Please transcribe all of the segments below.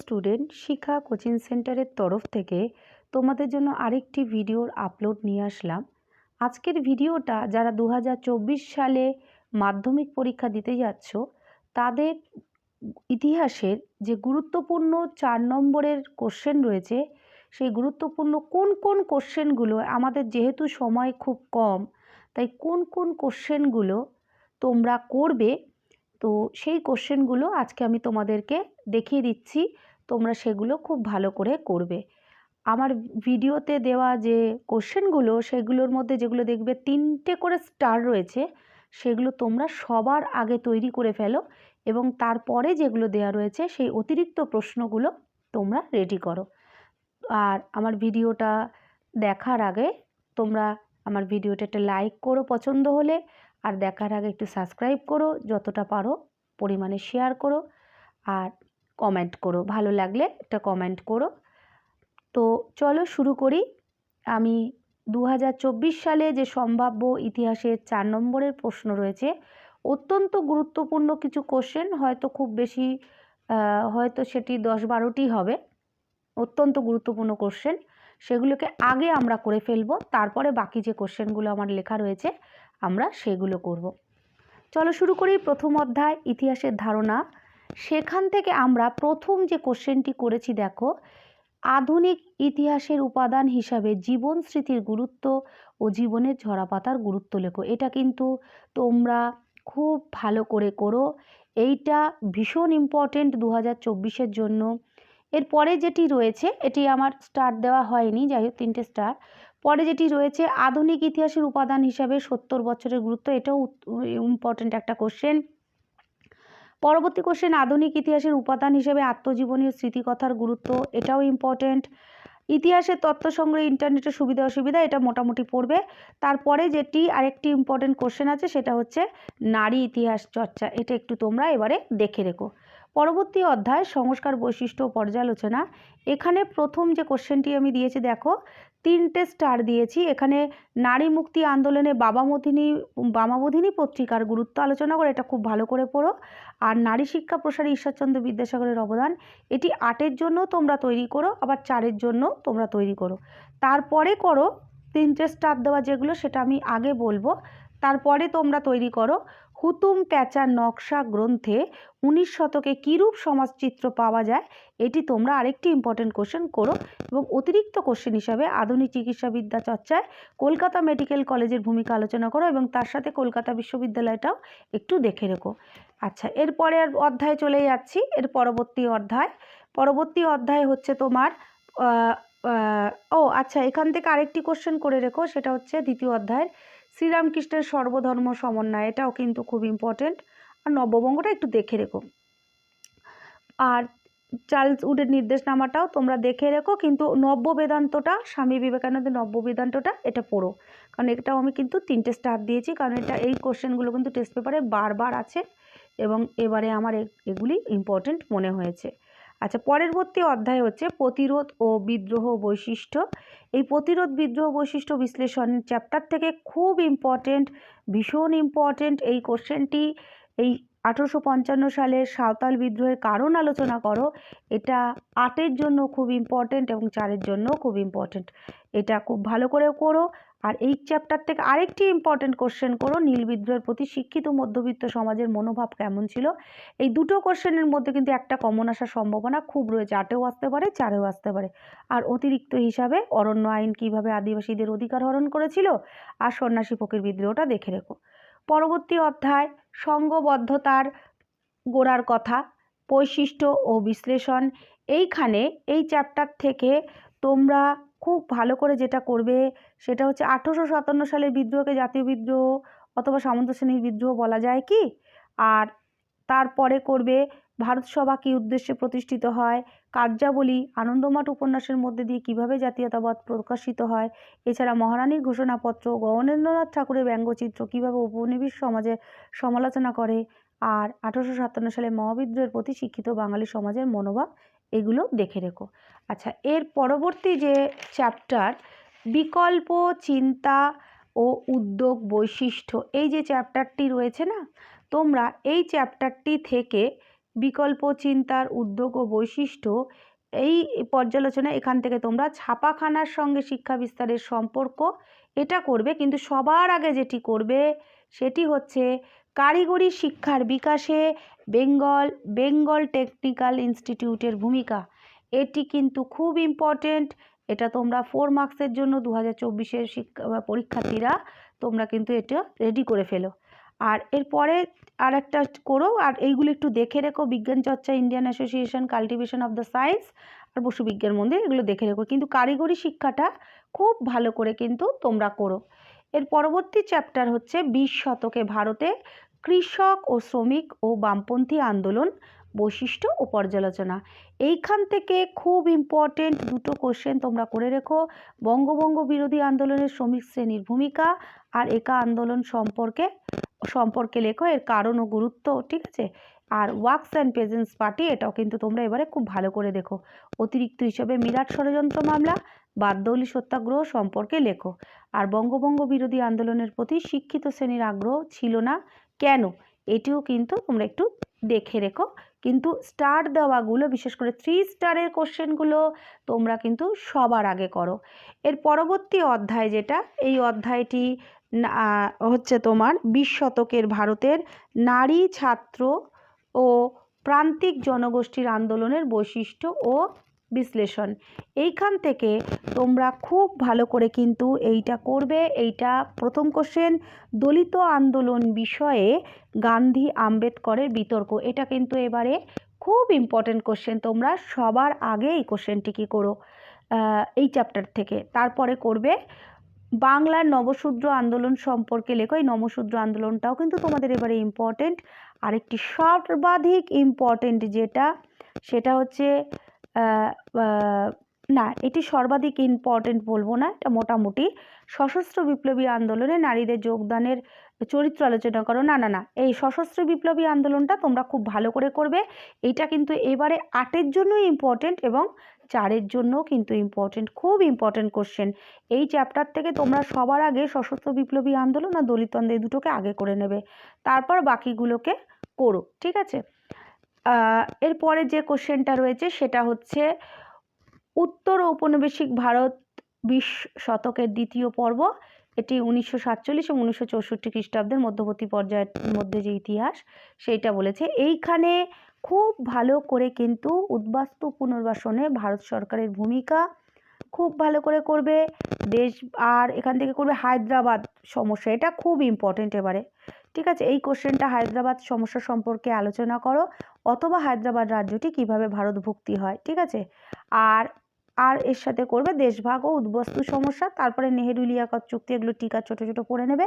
Student শিখা coaching সেন্টারের তরফ থেকে তোমাদের জন্য আরেকটি ভিডিওর আপলোড নিয়ে আসলাম। আজকের ভিডিওটা যারা 2024 সালে মাধ্যমিক পরীক্ষা দিতে যাচ্ছ তাদের ইতিহাসের যে গুরুত্বপূর্ণ 4 নম্বরের কোশ্চেন রয়েছে, সেই গুরুত্বপূর্ণ কোন কোন কোশ্চেনগুলো, আমাদের যেহেতু সময় খুব কম তাই কোন কোন কোশ্চেনগুলো তোমরা করবে, তো সেই কোশ্চেনগুলো আজকে আমি তোমাদেরকে দেখিয়ে দিচ্ছি। তোমরা সেগুলো খুব ভালো করে করবে। আমার ভিডিওতে দেওয়া যে কোশ্চেনগুলো, সেগুলোর মধ্যে যেগুলো দেখবে 3টে করে স্টার রয়েছে, সেগুলো তোমরা সবার আগে তৈরি করে ফেলো এবং তারপরে যেগুলো দেওয়া রয়েছে সেই অতিরিক্ত প্রশ্নগুলো তোমরা রেডি করো। আর আমার ভিডিওটা দেখার আগে তোমরা আমার ভিডিওটা একটা লাইক করো পছন্দ হলে, আর দেখার আগে একটু সাবস্ক্রাইব করো, যতটা পারো পরিমাণে শেয়ার করো, আর কমেন্ট করো, ভালো লাগলে একটা কমেন্ট করো। তো চলো শুরু করি। আমি 2024 সালে যে সম্ভাব্য ইতিহাসের 4 নম্বরের প্রশ্ন রয়েছে, অত্যন্ত গুরুত্বপূর্ণ কিছু কোশ্চেন, হয়তো খুব বেশি হয়তো সেটি 10-12টি হবে, অত্যন্ত গুরুত্বপূর্ণ কোশ্চেন, সেগুলোকে আগে আমরা করে ফেলবো, তারপরে বাকি যে কোশ্চেনগুলো আমার লেখা রয়েছে আমরা সেগুলো করব। চলো শুরু করি। প্রথম অধ্যায় ইতিহাসের ধারণা, সেখান থেকে আমরা প্রথম যে কোশ্চেনটি করেছি দেখো, আধুনিক ইতিহাসের উপাদান হিসাবে জীবন স্মৃতির গুরুত্ব ও জীবনের ঝরাপাতার গুরুত্ব লেখো। এটা কিন্তু তোমরা খুব ভালো করে করো, এইটা ভীষণ ইম্পর্টেন্ট 2024-এর জন্য। এরপরে যেটি রয়েছে, এটি আমার স্টার দেওয়া হয়নি, যাই হোক 3টে স্টার। পরে যেটি রয়েছে আধুনিক ইতিহাসের উপাদান হিসাবে 70 বছরের গুরুত্ব, এটাও ইম্পর্টেন্ট একটা কোশ্চেন। পরবর্তী কোশ্চেন আধুনিক ইতিহাসের উপাদান হিসেবে আত্মজীবনী ও স্মৃতিকথার গুরুত্ব, এটাও ইম্পর্টেন্ট। ইতিহাসের তথ্য সংগ্রহে ইন্টারনেটের সুবিধা অসুবিধা, এটা মোটামুটি পড়বে। তারপরে যেটি আরেকটি ইম্পর্টেন্ট কোশ্চেন আছে সেটা হচ্ছে নারী ইতিহাস চর্চা, এটা একটু তোমরা এবারে দেখে রেখো। পরবর্তী অধ্যায় সংস্কার বৈশিষ্ট্য ও পর্যালোচনা, এখানে প্রথম যে কোশ্চেনটি আমি দিয়েছি দেখো 3টে স্টার দিয়েছি। এখানে নারী মুক্তি আন্দোলনে বামাবোধিনী পত্রিকার গুরুত্ব আলোচনা করে, এটা খুব ভালো করে পড়ো। আর নারী শিক্ষা প্রসারে ঈশ্বরচন্দ্র বিদ্যাসাগরের অবদান, এটি 8-এর জন্য তোমরা তৈরি করো, আবার 4-এর জন্য তোমরা তৈরি করো। তারপরে করো 3টে স্টার দেওয়া যেগুলো, সেটা আমি আগে বলবো। তারপরে তোমরা তৈরি করো হুতুম প্যাঁচার নকশা গ্রন্থে 19 শতকে কীরূপ সমাজচিত্র পাওয়া যায়, এটি তোমরা আরেকটি ইম্পর্টেন্ট কোশ্চেন করো। এবং অতিরিক্ত কোশ্চেন হিসাবে আধুনিক চিকিৎসাবিদ্যা চর্চায় কলকাতা মেডিকেল কলেজের ভূমিকা আলোচনা করো এবং তার সাথে কলকাতা বিশ্ববিদ্যালয়টাও একটু দেখে রেখো। আচ্ছা, এরপরে অধ্যায়ে চলে যাচ্ছি। এর পরবর্তী অধ্যায় হচ্ছে তোমার আচ্ছা, এখান থেকে আরেকটি কোশ্চেন করে রেখো, সেটা হচ্ছে দ্বিতীয় অধ্যায়ের শ্রীরামকৃষ্ণের সর্বধর্ম সমন্বয়, এটাও কিন্তু খুব ইম্পর্টেন্ট। আর নব্যবঙ্গটা একটু দেখে রেখো। আর চার্লস উডের নির্দেশনামাটাও তোমরা দেখে রেখো, কিন্তু নব্য বেদান্তটা, স্বামী বিবেকানন্দের নব্য বেদান্তটা এটা পড়ো, কারণ এটাও আমি কিন্তু 3টে স্টার দিয়েছি, কারণ এই কোশ্চেনগুলো কিন্তু টেস্ট পেপারে বারবার আছে এবং এবারে আমার এগুলি ইম্পর্টেন্ট মনে হয়েছে। আচ্ছা, পরবর্তী অধ্যায় হচ্ছে প্রতিরোধ ও বিদ্রোহ বৈশিষ্ট্য। এই প্রতিরোধ বিদ্রোহ বৈশিষ্ট্য বিশ্লেষণ চ্যাপ্টার থেকে খুব ইম্পর্টেন্ট, ভীষণ ইম্পর্টেন্ট এই কোশ্চেনটি। এই 1855 সালের সাঁওতাল বিদ্রোহের কারণ আলোচনা করো, এটা 8-এর জন্য খুব ইম্পর্টেন্ট এবং 4-এর জন্য খুব ইম্পর্টেন্ট, এটা খুব ভালো করে করো। আর এই চ্যাপ্টার থেকে আরেকটি ইম্পর্টেন্ট কোশ্চেন করো, নীল বিদ্রোহের প্রতি শিক্ষিত মধ্যবিত্ত সমাজের মনোভাব কেমন ছিল। এই দুটো কোশ্চেনের মধ্যে কিন্তু একটা কমন আসার সম্ভাবনা খুব রয়েছে, 8-এও আসতে পারে, 4-এও আসতে পারে। আর অতিরিক্ত হিসাবে অরণ্য আইন কিভাবে আদিবাসীদের অধিকার হরণ করেছিল, আর সন্ন্যাসী ফকির বিদ্রোহটা দেখে রেখো। পরবর্তী অধ্যায় সংঘবদ্ধতার গোড়ার কথা, বৈশিষ্ট্য ও বিশ্লেষণ। এইখানে এই চ্যাপ্টার থেকে তোমরা খুব ভালো করে যেটা করবে সেটা হচ্ছে 1857 সালের বিদ্রোহকে জাতীয় বিদ্রোহ অথবা সামন্ত শ্রেণীর বিদ্রোহ বলা যায় কি। আর তারপরে করবে ভারত সভা কী উদ্দেশ্যে প্রতিষ্ঠিত হয়, কার্যাবলী, আনন্দমঠ উপন্যাসের মধ্যে দিয়ে কিভাবে জাতীয়তাবাদ প্রকাশিত হয়, এছাড়া মহারানীর ঘোষণাপত্র, গগনেন্দ্রনাথ ঠাকুরের ব্যঙ্গচিত্র কীভাবে উপনিবেশ সমাজের সমালোচনা করে, আর 1857 সালে মহাবিদ্রোহের প্রতি শিক্ষিত বাঙালি সমাজের মনোভাব, এগুলো দেখে রেখো। আচ্ছা, এর পরবর্তী যে চ্যাপ্টার বিকল্প চিন্তা ও উদ্যোগ বৈশিষ্ট্য, এই যে চ্যাপ্টারটি রয়েছে না, তোমরা এই চ্যাপ্টারটি থেকে বিকল্প চিন্তার উদ্যোগ ও বৈশিষ্ট্য, এই পর্যালোচনা এখান থেকে তোমরা ছাপাখানার সঙ্গে শিক্ষা বিস্তারের সম্পর্ক এটা করবে, কিন্তু সবার আগে যেটি করবে সেটি হচ্ছে কারিগরি শিক্ষার বিকাশে বেঙ্গল টেকনিক্যাল ইনস্টিটিউটের ভূমিকা। এটি কিন্তু খুব ইম্পর্টেন্ট। এটা তোমরা 4 মার্কসের জন্য 2024-এর পরীক্ষার্থীরা তোমরা কিন্তু এটা রেডি করে ফেলো। আর এরপরে আর একটা করো, আর এইগুলো একটু দেখে রেখো, বিজ্ঞান চর্চা, Indian association, cultivation of the science আর বসু বিজ্ঞান মন্দির, এগুলো দেখে রেখো, কিন্তু কারিগরি শিক্ষাটা খুব ভালো করে কিন্তু তোমরা করো। এর পরবর্তী চ্যাপ্টার হচ্ছে 20 শতকে ভারতে কৃষক ও শ্রমিক ও বামপন্থী আন্দোলন, বৈশিষ্ট্য ও পর্যালোচনা। এইখান থেকে খুব ইম্পর্টেন্ট দুটো কোশ্চেন তোমরা করে রেখো, বঙ্গভঙ্গ বিরোধী আন্দোলনের শ্রমিক শ্রেণীর ভূমিকা আর একা আন্দোলন সম্পর্কে লেখো, এর কারণ ও গুরুত্ব, ঠিক আছে। আর ওয়ার্কস অ্যান্ড পেজেন্টস পার্টি, এটাও কিন্তু তোমরা এবারে খুব ভালো করে দেখো। অতিরিক্ত হিসাবে মিরাট ষড়যন্ত্র মামলা, বারদৌলি সত্যাগ্রহ সম্পর্কে লেখো। আর বঙ্গভঙ্গ বিরোধী আন্দোলনের প্রতি শিক্ষিত শ্রেণীর আগ্রহ ছিল না কেন, এটিও কিন্তু তোমরা একটু দেখে রেখো। কিন্তু স্টার দেওয়াগুলো, বিশেষ করে 3 স্টারের কোশ্চেনগুলো তোমরা কিন্তু সবার আগে করো। এর পরবর্তী অধ্যায় যেটা, এই অধ্যায়টি হচ্ছে তোমার 20 শতকের ভারতের নারী, ছাত্র ও প্রান্তিক জনগোষ্ঠীর আন্দোলনের বৈশিষ্ট্য ও বিশ্লেষণ। এইখান থেকে তোমরা খুব ভালো করে কিন্তু এইটা করবে। এইটা প্রথম কোশ্চেন, দলিত আন্দোলন বিষয়ে গান্ধী আম্বেদকরের বিতর্ক, এটা কিন্তু এবারে খুব ইম্পর্টেন্ট কোশ্চেন। তোমরা সবার আগে এই কোশ্চেনটি কী করো এই চ্যাপ্টার থেকে। তারপরে করবে বাংলার নবশূদ্র আন্দোলন সম্পর্কে লেখো। এই নবশূদ্র আন্দোলনটাও কিন্তু তোমাদের এবারে ইম্পর্টেন্ট। আরেকটি সর্বাধিক ইম্পর্টেন্ট যেটা, সেটা হচ্ছে না, এটি সর্বাধিক ইম্পর্টেন্ট বলবো না, এটা মোটামুটি সশস্ত্র বিপ্লবী আন্দোলনে নারীদের যোগদানের চরিত্র আলোচনা করো। না, এই সশস্ত্র বিপ্লবী আন্দোলনটা তোমরা খুব ভালো করে করবে। এইটা কিন্তু এবারে 8-এর জন্যই ইম্পর্টেন্ট এবং 4-এর জন্যও কিন্তু ইম্পর্টেন্ট, খুব ইম্পর্টেন্ট কোশ্চেন। এই চ্যাপ্টার থেকে তোমরা সবার আগে সশস্ত্র বিপ্লবী আন্দোলন আর দলিত আন্দোলন, এই দুটোকে আগে করে নেবে, তারপর বাকিগুলোকে করো, ঠিক আছে। এরপরে যে কোশ্চেনটা রয়েছে সেটা হচ্ছে উত্তর ঔপনিবেশিক ভারত 20 শতকের দ্বিতীয় পর্ব। এটি 1947 এবং 1964 খ্রিস্টাব্দের মধ্যবর্তী পর্যায়ের মধ্যে যে ইতিহাস সেইটা বলেছে। এইখানে খুব ভালো করে কিন্তু উদ্বাস্তু পুনর্বাসনে ভারত সরকারের ভূমিকা খুব ভালো করে করবে। আর এখান থেকে করবে হায়দ্রাবাদ সমস্যা, এটা খুব ইম্পর্টেন্ট এবারে, ঠিক আছে। এই কোশ্চেনটা হায়দ্রাবাদ সমস্যা সম্পর্কে আলোচনা করো, অথবা হায়দ্রাবাদ রাজ্যটি কিভাবে ভারতভুক্তি হয়, ঠিক আছে। আর এর সাথে করবে দেশভাগ ও উদ্বস্তু সমস্যা, তারপরে নেহেরু লিয়াকত চুক্তি, এগুলো টিকা ছোট ছোট পড়ে নেবে।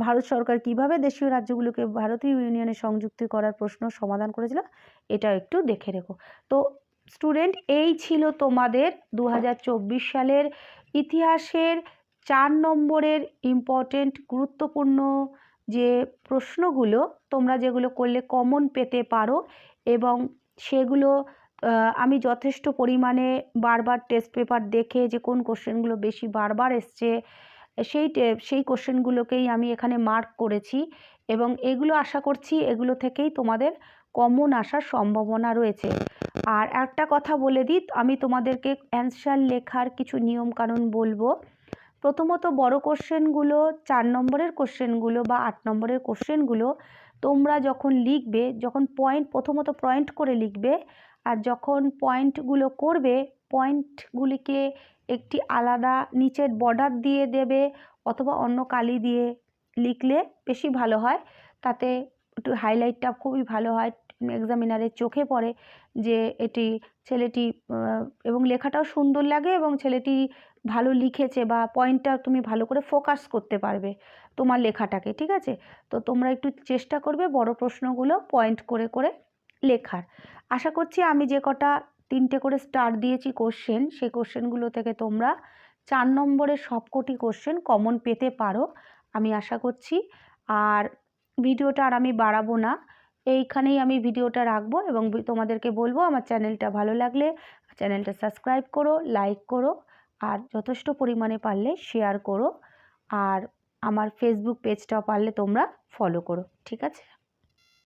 ভারত সরকার কিভাবে দেশীয় রাজ্যগুলোকে ভারতীয় ইউনিয়নে সংযুক্ত করার প্রশ্ন সমাধান করেছিল, এটাও একটু দেখে রেখো। তো স্টুডেন্ট, এই ছিল তোমাদের 2024 সালের ইতিহাসের 4 নম্বরের ইম্পর্টেন্ট গুরুত্বপূর্ণ যে প্রশ্নগুলো তোমরা যেগুলো করলে কমন পেতে পারো, এবং সেগুলো আমি যথেষ্ট পরিমাণে বারবার টেস্ট পেপার দেখে যে কোন কোশ্চেনগুলো বেশি বারবার এসছে সেই কোশ্চেনগুলোকেই আমি এখানে মার্ক করেছি, এবং এগুলো আশা করছি এগুলো থেকেই তোমাদের কমন আসার সম্ভাবনা রয়েছে। আর একটা কথা বলে দিই, আমি তোমাদেরকে অ্যান্সার লেখার কিছু নিয়মকানুন বলবো। প্রথমত বড় কোশ্চেনগুলো, 4 নম্বরের কোশ্চেনগুলো বা 8 নম্বরের কোশ্চেনগুলো তোমরা যখন লিখবে, যখন প্রথমত পয়েন্ট করে লিখবে, আর যখন পয়েন্টগুলো করবে পয়েন্টগুলিকে একটি আলাদা নিচের বর্ডার দিয়ে দেবে, অথবা অন্য কালি দিয়ে লিখলে বেশি ভালো হয়, তাতে একটু হাইলাইটটা খুবই ভালো হয়, এক্সামিনারের চোখে পড়ে যে ছেলেটি এবং লেখাটাও সুন্দর লাগে, এবং ছেলেটি ভালো লিখেছে, বা পয়েন্টটা তুমি ভালো করে ফোকাস করতে পারবে তোমার লেখাটাকে, ঠিক আছে। তো তোমরা একটু চেষ্টা করবে বড় প্রশ্নগুলো পয়েন্ট করে করে লেখার। আশা করছি আমি যে কটা 3টে করে স্টার দিয়েছি কোশ্চেন, সেই কোশ্চেনগুলো থেকে তোমরা 4 নম্বরের সবকটি কোশ্চেন কমন পেতে পারো, আমি আশা করছি। আর ভিডিওটা আর আমি বাড়াবো না, এইখানেই আমি ভিডিওটা রাখবো, এবং তোমাদেরকে বলবো আমার চ্যানেলটা ভালো লাগলে চ্যানেলটা সাবস্ক্রাইব করো, লাইক করো, আর যথেষ্ট পরিমাণে পারলে শেয়ার করো, আর আমার ফেসবুক পেজটাও পারলে তোমরা ফলো করো, ঠিক আছে।